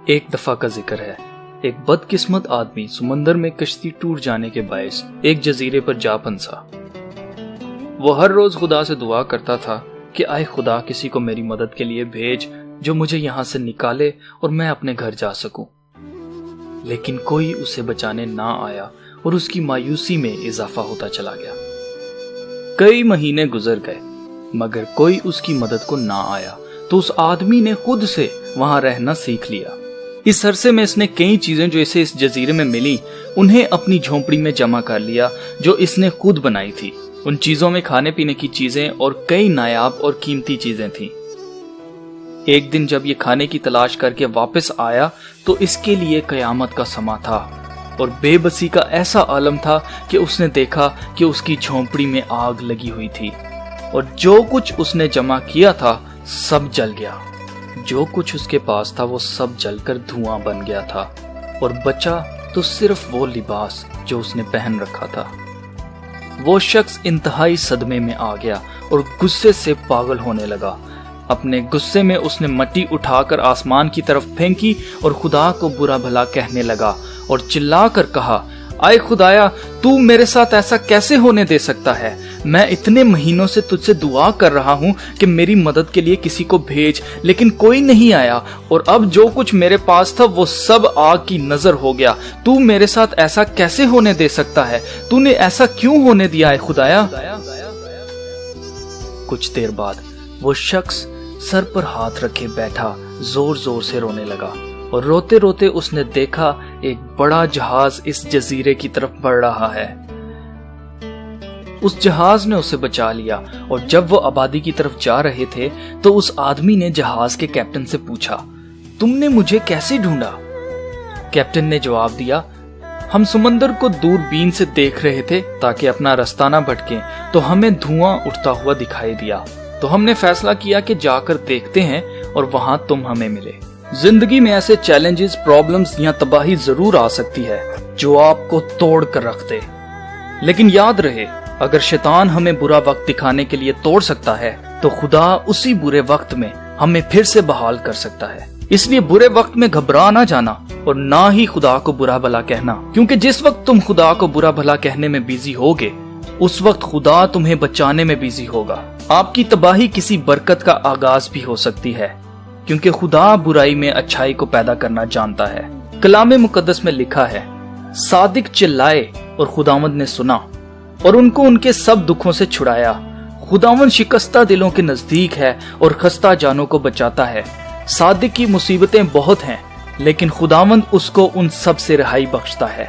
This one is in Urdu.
ایک دفعہ کا ذکر ہے، ایک بدقسمت آدمی سمندر میں کشتی ٹوٹ جانے کے باعث ایک جزیرے پر جا پھنسا۔ وہ ہر روز خدا سے دعا کرتا تھا کہ آئے خدا کسی کو میری مدد کے لیے بھیج جو مجھے یہاں سے نکالے اور میں اپنے گھر جا سکوں، لیکن کوئی اسے بچانے نہ آیا اور اس کی مایوسی میں اضافہ ہوتا چلا گیا۔ کئی مہینے گزر گئے مگر کوئی اس کی مدد کو نہ آیا، تو اس آدمی نے خود سے وہاں رہنا سیکھ لیا۔ اس عرصے میں اس نے کئی چیزیں جو اسے اس جزیرے میں ملی انہیں اپنی جھونپڑی میں جمع کر لیا جو اس نے خود بنائی تھی۔ ان چیزوں میں کھانے پینے کی چیزیں اور کئی نایاب اور قیمتی چیزیں تھیں۔ ایک دن جب یہ کھانے کی تلاش کر کے واپس آیا تو اس کے لیے قیامت کا سما تھا اور بے بسی کا ایسا عالم تھا کہ اس نے دیکھا کہ اس کی جھونپڑی میں آگ لگی ہوئی تھی اور جو کچھ اس نے جمع کیا تھا سب جل گیا۔ جو کچھ اس کے پاس تھا وہ سب جل کر دھواں بن گیا تھا اور بچا تو صرف وہ لباس جو اس نے پہن رکھا تھا۔ وہ شخص انتہائی صدمے میں آ گیا اور غصے سے پاگل ہونے لگا۔ اپنے غصے میں اس نے مٹی اٹھا کر آسمان کی طرف پھینکی اور خدا کو برا بھلا کہنے لگا اور چلا کر کہا، آئے خدایا، تو میرے ساتھ ایسا کیسے ہونے دے سکتا ہے؟ میں اتنے مہینوں سے تجھ سے دعا کر رہا ہوں کہ میری مدد کے لیے کسی کو بھیج، لیکن کوئی نہیں آیا، اور اب جو کچھ میرے پاس تھا وہ سب آگ کی نظر ہو گیا۔ تو میرے ساتھ ایسا کیسے ہونے دے سکتا ہے؟ تو نے ایسا کیوں ہونے دیا ہے خدایا؟ کچھ دیر بعد وہ شخص سر پر ہاتھ رکھے بیٹھا زور زور سے رونے لگا، اور روتے روتے اس نے دیکھا ایک بڑا جہاز اس جزیرے کی طرف بڑھ رہا ہے۔ اس جہاز نے اسے بچا لیا، اور جب وہ آبادی کی طرف جا رہے تھے تو اس آدمی نے جہاز کے کیپٹن سے پوچھا، تم نے مجھے کیسے ڈھونڈا؟ کیپٹن نے جواب دیا، ہم سمندر کو دوربین سے دیکھ رہے تھے تاکہ اپنا رستہ نہ بھٹکیں، تو ہمیں دھواں اٹھتا ہوا دکھائی دیا، تو ہم نے فیصلہ کیا کہ جا کر دیکھتے ہیں اور وہاں تم ہمیں ملے۔ زندگی میں ایسے چیلنجز، پرابلمز یا تباہی ضرور آ سکتی ہے جو آپ کو توڑ کر رکھ دے، لیکن یاد رہے اگر شیطان ہمیں برا وقت دکھانے کے لیے توڑ سکتا ہے تو خدا اسی برے وقت میں ہمیں پھر سے بحال کر سکتا ہے۔ اس لیے برے وقت میں گھبرا نہ جانا اور نہ ہی خدا کو برا بھلا کہنا، کیونکہ جس وقت تم خدا کو برا بھلا کہنے میں بیزی ہوگے اس وقت خدا تمہیں بچانے میں بیزی ہوگا۔ آپ کی تباہی کسی برکت کا آغاز بھی ہو سکتی ہے، کیونکہ خدا برائی میں اچھائی کو پیدا کرنا جانتا ہے۔ کلام مقدس میں لکھا ہے، صادق چلائے اور خداوند نے سنا اور ان کو ان کے سب دکھوں سے چھڑایا۔ خداوند شکستہ دلوں کے نزدیک ہے اور خستہ جانوں کو بچاتا ہے۔ صادق کی مصیبتیں بہت ہیں لیکن خداوند اس کو ان سب سے رہائی بخشتا ہے۔